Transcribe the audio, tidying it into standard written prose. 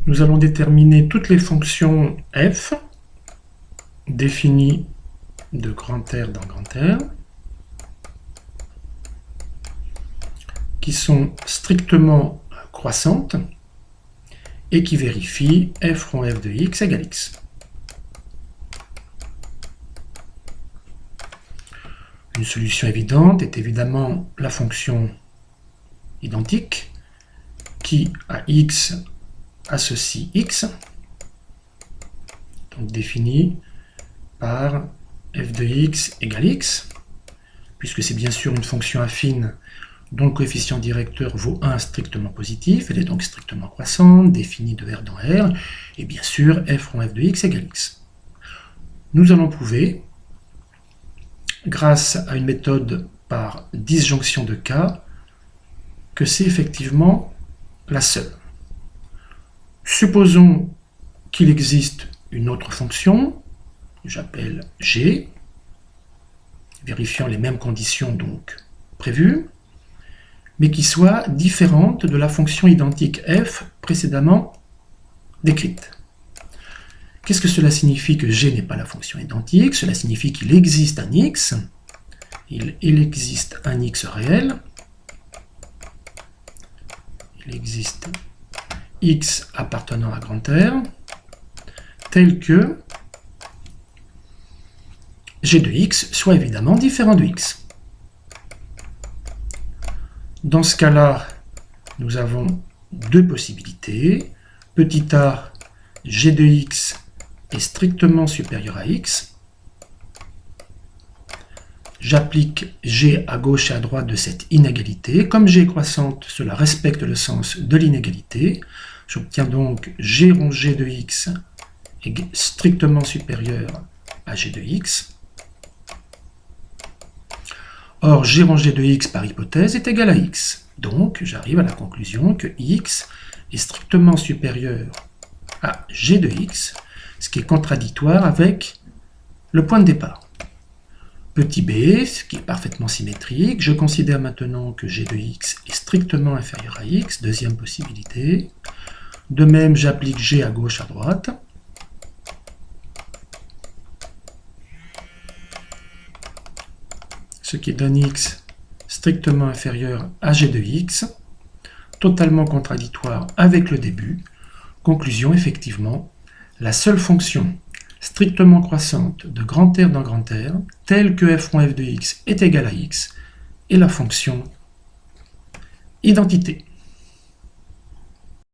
Nous allons déterminer toutes les fonctions f définies de grand R dans grand R qui sont strictement croissantes et qui vérifient f rond f de x égale x. Une solution évidente est évidemment la fonction identique qui, à x, associe x, donc définie par f de x égale x, puisque c'est bien sûr une fonction affine dont le coefficient directeur vaut 1 strictement positif, elle est donc strictement croissante, définie de R dans R, et bien sûr f rond f de x égale x. Nous allons prouver, grâce à une méthode par disjonction de cas, que c'est effectivement la seule. Supposons qu'il existe une autre fonction, j'appelle g, vérifiant les mêmes conditions donc prévues, mais qui soit différente de la fonction identique f précédemment décrite. Qu'est-ce que cela signifie que g n'est pas la fonction identique? Cela signifie qu'il existe un x, il existe un x réel, il existe x appartenant à grand R, tel que g de x soit évidemment différent de x. Dans ce cas-là, nous avons deux possibilités. Petit a, g de x est strictement supérieur à x. J'applique g à gauche et à droite de cette inégalité. Comme g est croissante, cela respecte le sens de l'inégalité. J'obtiens donc g rond g de x est strictement supérieur à g de x. Or, g rond g de x par hypothèse est égal à x. Donc, j'arrive à la conclusion que x est strictement supérieur à g de x, ce qui est contradictoire avec le point de départ. Petit b, ce qui est parfaitement symétrique, je considère maintenant que g de x est strictement inférieur à x, deuxième possibilité. De même, j'applique g à gauche, à droite. Ce qui donne x strictement inférieur à g de x, totalement contradictoire avec le début. Conclusion, effectivement, la seule fonction strictement croissante de grand R dans grand R, telle que f rond f de x est égal à x, est la fonction identité.